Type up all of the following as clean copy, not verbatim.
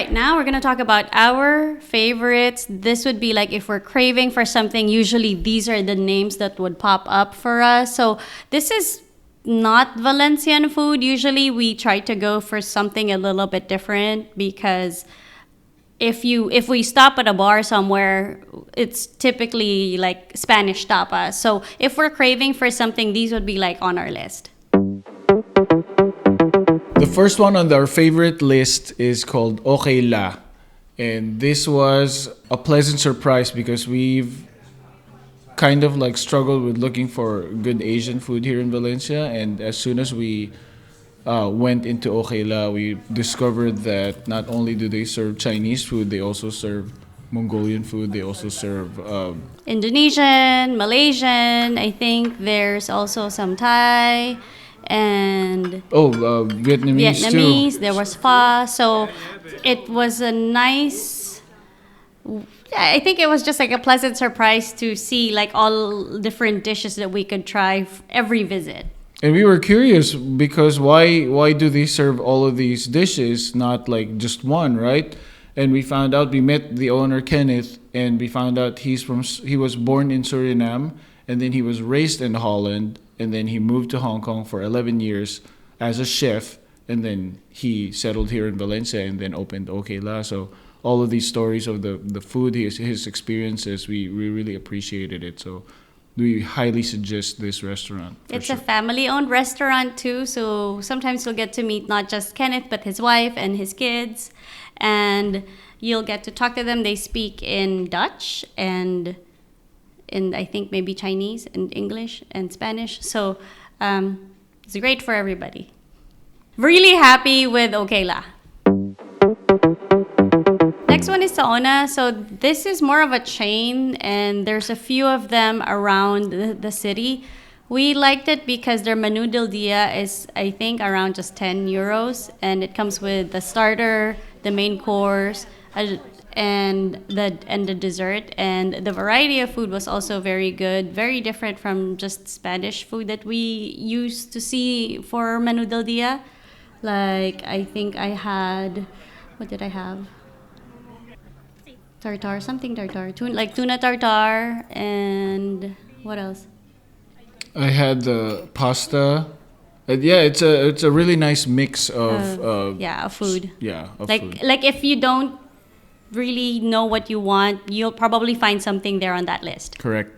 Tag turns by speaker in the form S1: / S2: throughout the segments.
S1: right now we're going to talk about our favorites. This would be like if we're craving for something, usually these are the names that would pop up for us. So this is not Valencian food. Usually we try to go for something a little bit different because if we stop at a bar somewhere, it's typically like Spanish tapas. So if we're craving for something, these would be like on our list.
S2: The first one on our favorite list is called OKLA. And this was a pleasant surprise because we've kind of like struggled with looking for good Asian food here in Valencia. And as soon as we went into OKLA, we discovered that not only do they serve Chinese food, they also serve Mongolian food. They also serve
S1: Indonesian, Malaysian. I think there's also some Thai and
S2: Vietnamese too.
S1: There was pho. So it was a nice. I think it was just like a pleasant surprise to see like all different dishes that we could try every visit.
S2: And we were curious because why do they serve all of these dishes, not like just one, right? And we found out, we met the owner Kenneth, and we found out he was born in Suriname, and then he was raised in Holland, and then he moved to Hong Kong for 11 years as a chef, and then he settled here in Valencia and then opened OKLA. So all of these stories of the food, his experiences, we really appreciated it. So we highly suggest this restaurant.
S1: It's a family-owned restaurant too, so sometimes you'll get to meet not just Kenneth, but his wife and his kids, and you'll get to talk to them. They speak in Dutch and in, I think, maybe Chinese and English and Spanish. So it's great for everybody. Really happy with OKLA. Next one is Sona. So this is more of a chain, and there's a few of them around the city. We liked it because their menu del dia is, I think, around just 10 euros, and it comes with the starter, the main course, and the dessert. And the variety of food was also very good, very different from just Spanish food that we used to see for menu del dia. Like, I think I had, what did I have? Tartar, like tuna tartar, and what else?
S2: I had the pasta. Yeah, it's a really nice mix of
S1: food.
S2: Of
S1: like
S2: food.
S1: Like if you don't really know what you want, you'll probably find something there on that list.
S2: Correct.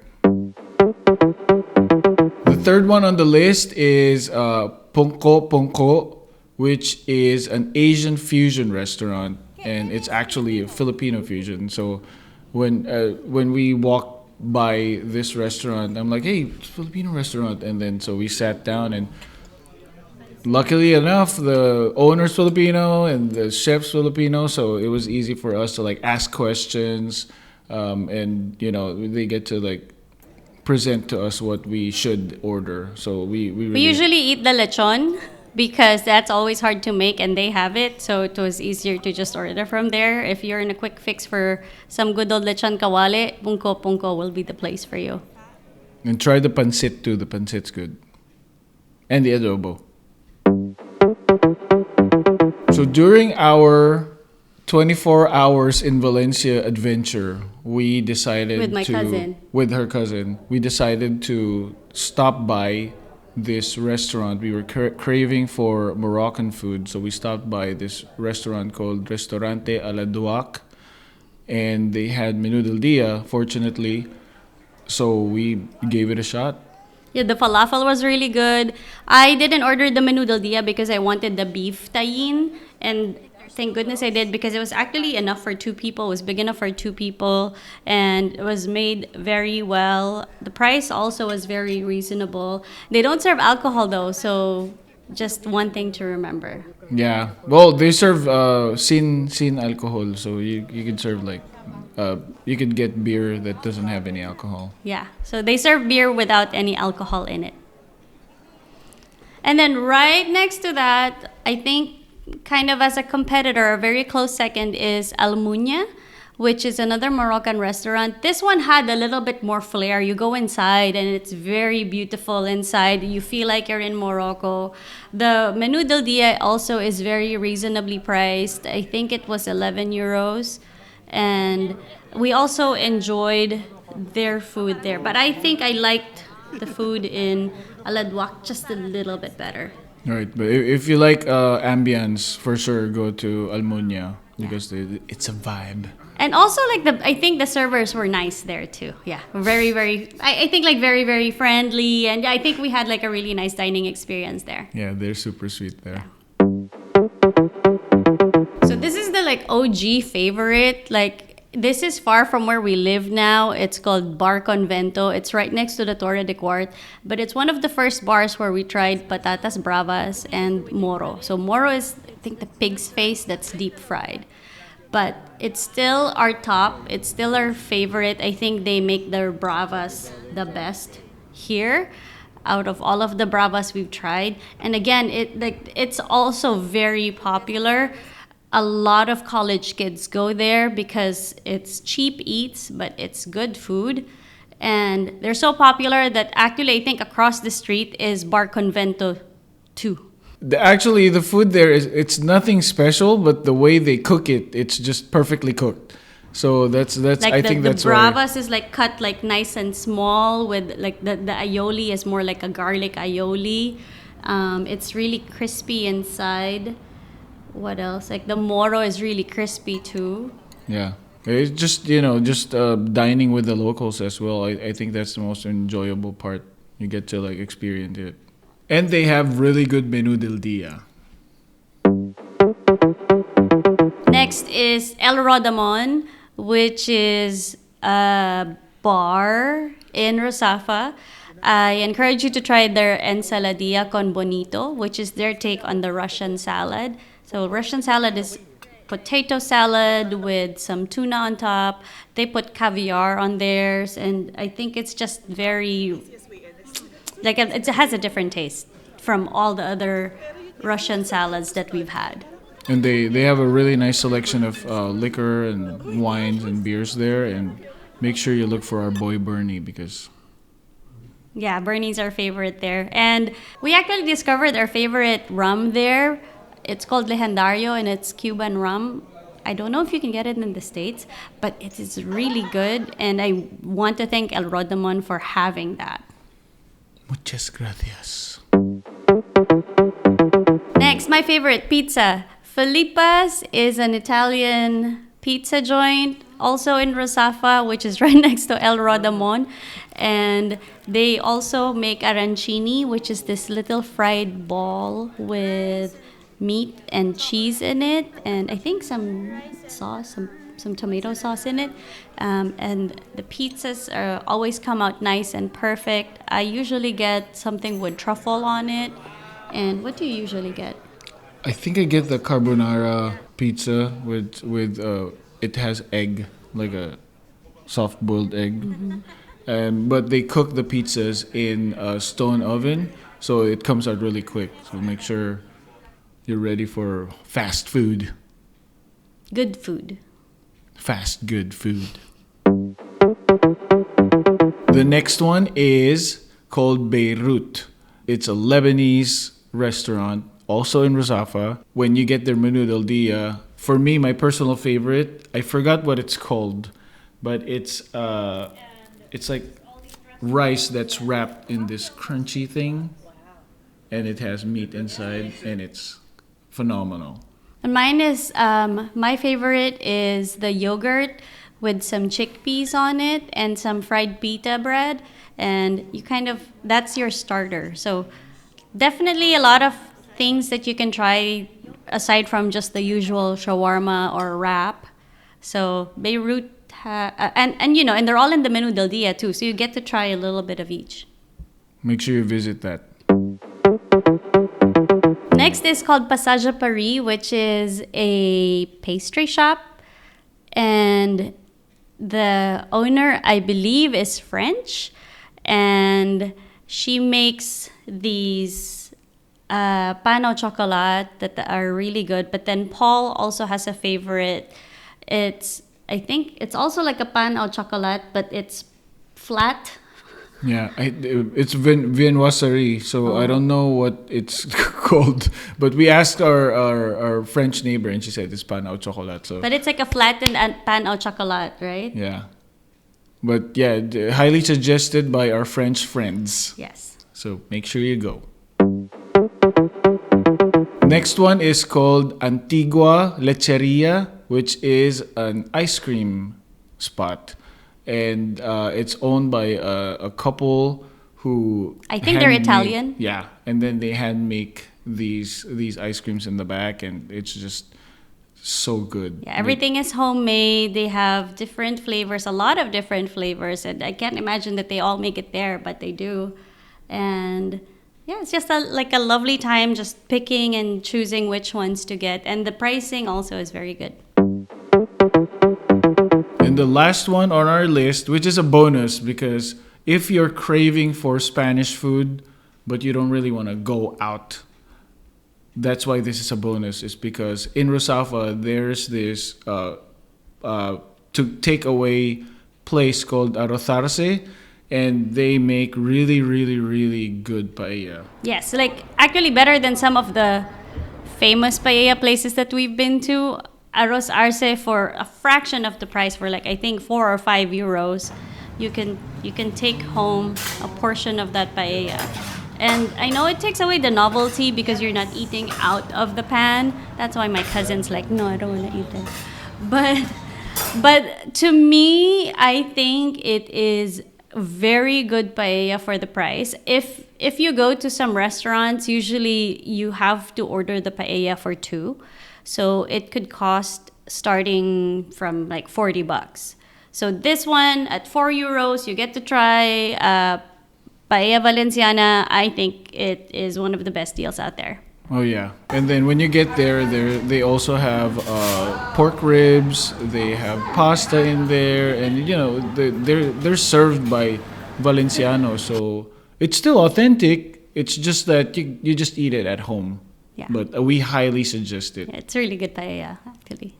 S2: The third one on the list is Pongko Pongko, which is an Asian fusion restaurant, and it's actually a Filipino fusion. So when we walked by this restaurant, I'm like, hey, it's a Filipino restaurant. And then so we sat down, and luckily enough, the owner's Filipino and the chef's Filipino, so it was easy for us to like ask questions, and they get to like present to us what we should order. So we
S1: usually eat the lechon because that's always hard to make, and they have it, so it was easier to just order from there. If you're in a quick fix for some good old lechon kawale, Pongko Pongko will be the place for you.
S2: And try the pancit too. The pancit's good. And the adobo. So during our 24 hours in Valencia adventure, we decided with her cousin, we decided to stop by this restaurant. We were craving for Moroccan food, so we stopped by this restaurant called Restaurante a la Duac, and they had menu del dia, fortunately, so we gave it a shot.
S1: Yeah, the falafel was really good. I didn't order the menu del dia because I wanted the beef tahin, and thank goodness I did because it was actually enough for 2 people. It was big enough for 2 people, and it was made very well. The price also was very reasonable. They don't serve alcohol though, so just one thing to remember.
S2: Yeah, well, they serve sin alcohol, so you can serve like you could get beer that doesn't have any alcohol.
S1: Yeah, so they serve beer without any alcohol in it. And then right next to that, I think kind of as a competitor, a very close second is Almunia, which is another Moroccan restaurant. This one had a little bit more flair. You go inside and it's very beautiful inside. You feel like you're in Morocco. The menu del dia also is very reasonably priced. I think it was 11 euros. And we also enjoyed their food there. But I think I liked the food in Aladouak just a little bit better.
S2: Right, but if you like ambience, for sure go to Almunia because it's a vibe.
S1: And also, like I think the servers were nice there too. Yeah, very, very. I think like very, very friendly, and I think we had like a really nice dining experience there.
S2: Yeah, they're super sweet there.
S1: So this is the like OG favorite. Like this is far from where we live now. It's called Bar Con Vento. It's right next to the Torre de Quart, but it's one of the first bars where we tried patatas bravas and moro. So moro is I think the pig's face that's deep fried. But it's still our top. It's still our favorite. I think they make their bravas the best here out of all of the bravas we've tried. And again, it's also very popular. A lot of college kids go there because it's cheap eats, but it's good food. And they're so popular that actually I think across the street is Bar Con Vento 2.
S2: Actually, the food there it's nothing special, but the way they cook it, it's just perfectly cooked. So that's
S1: Like
S2: I think that's
S1: the
S2: why.
S1: bravas is like cut like nice and small with like the aioli is more like a garlic aioli. It's really crispy inside. What else? Like the moro is really crispy too.
S2: Yeah, it's just dining with the locals as well. I think that's the most enjoyable part. You get to like experience it, and they have really good menu del dia.
S1: Next is El Rodamon, which is a bar in Rosafa. I encourage you to try their ensaladilla con bonito, which is their take on the Russian salad. So Russian salad is potato salad with some tuna on top. They put caviar on theirs, and I think it's just very like it has a different taste from all the other Russian salads that we've had.
S2: And they have a really nice selection of liquor and wines and beers there. And make sure you look for our boy Bernie because
S1: Yeah, Bernie's our favorite there. And we actually discovered our favorite rum there. It's called Legendario and it's Cuban rum. I don't know if you can get it in the States, but it is really good. And I want to thank El Rodamon for having that.
S2: muchas gracias.
S1: Next, my favorite pizza. Felipas is an Italian pizza joint, also in Rosafa, which is right next to El Rodamon. And they also make arancini, which is this little fried ball with meat and cheese in it, and I think some sauce, some tomato sauce in it. And the pizzas always come out nice and perfect. I usually get something with truffle on it. And what do you usually get?
S2: I think I get the carbonara pizza with it has egg, like a soft boiled egg. But they cook the pizzas in a stone oven, so it comes out really quick. So make sure you're ready for fast food.
S1: Good food.
S2: Fast, good food. The next one is called Beirut. It's a Lebanese restaurant, also in Rosafa. When you get their menu del dia, for me, my personal favorite, I forgot what it's called, but it's like rice that's wrapped in this crunchy thing, and it has meat inside, and it's phenomenal.
S1: And mine is, my favorite is the yogurt with some chickpeas on it and some fried pita bread. And that's your starter. So definitely a lot of things that you can try aside from just the usual shawarma or wrap. So Beirut, and they're all in the menu del dia too. So you get to try a little bit of each.
S2: Make sure you visit that.
S1: Next is called Passage à Paris, which is a pastry shop. And the owner, I believe, is French. And she makes these pain au chocolat that are really good. But then Paul also has a favorite. It's I think it's also like a pan au chocolate, but it's flat.
S2: Yeah, it's viennoiserie, so I don't know what it's called. But we asked our French neighbor, and she said it's pan au chocolat. So
S1: But it's like a flattened pan au chocolate, right?
S2: yeah, but yeah, highly suggested by our French friends.
S1: Yes.
S2: So make sure you go. Next one is called Antigualecharia, which is an ice cream spot, and it's owned by a couple who
S1: I think they're
S2: handmade-
S1: Italian.
S2: Yeah, and then they hand make these ice creams in the back, and it's just so good.
S1: Yeah, everything is homemade. They have different flavors, a lot of different flavors, and I can't imagine that they all make it there, but they do. And yeah, it's just like a lovely time just picking and choosing which ones to get. And the pricing also is very good.
S2: And the last one on our list, which is a bonus because if you're craving for Spanish food, but you don't really want to go out, that's why this is a bonus, is because in Rosafa, there's this to take away place called Arrotarse, and they make really, really, really good paella.
S1: Yes, like actually better than some of the famous paella places that we've been to. Arroz Arce for a fraction of the price, for like I think 4 or 5 euros, you can take home a portion of that paella. And I know it takes away the novelty because you're not eating out of the pan. That's why my cousin's like, no, I don't want to eat it. But to me, I think it is very good paella for the price. If you go to some restaurants, usually you have to order the paella for two. So it could cost starting from like $40. So this one at 4 euros, you get to try paella Valenciana. I think it is one of the best deals out there.
S2: Oh yeah, and then when you get there, they also have pork ribs. They have pasta in there, and you know they're served by Valencianos, so it's still authentic. It's just that you just eat it at home.
S1: Yeah.
S2: But we highly suggest it.
S1: It's really good paella, actually.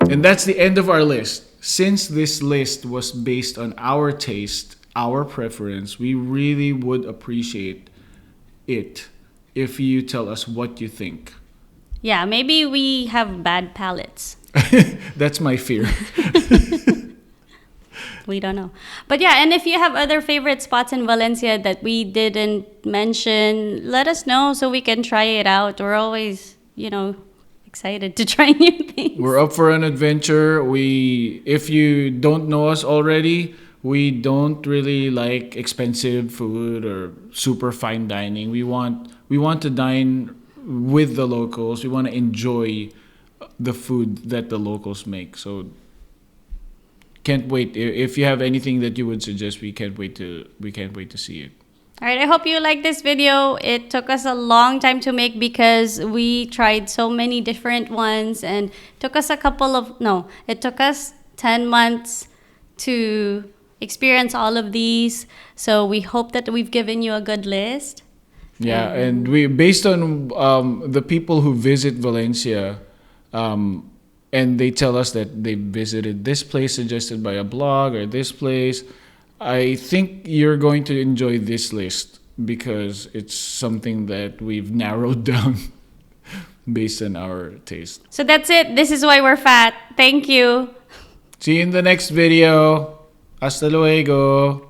S2: And that's the end of our list. Since this list was based on our taste, our preference, we really would appreciate it if you tell us what you think.
S1: Yeah, maybe we have bad palates.
S2: That's my fear.
S1: We don't know. But yeah, and if you have other favorite spots in Valencia that we didn't mention, let us know so we can try it out. We're always, excited to try new things.
S2: We're up for an adventure. If you don't know us already, we don't really like expensive food or super fine dining. We want to dine with the locals. We want to enjoy the food that the locals make. So can't wait. If you have anything that you would suggest, we can't wait to see it.
S1: All right, I hope you like this video. It took us a long time to make because we tried so many different ones, and it took us 10 months to experience all of these. So we hope that we've given you a good list.
S2: Yeah, and we based on the people who visit Valencia, and they tell us that they visited this place suggested by a blog or this place. I think you're going to enjoy this list because it's something that we've narrowed down based on our taste.
S1: So that's it. This is why we're fat. Thank you.
S2: See you in the next video. Hasta luego.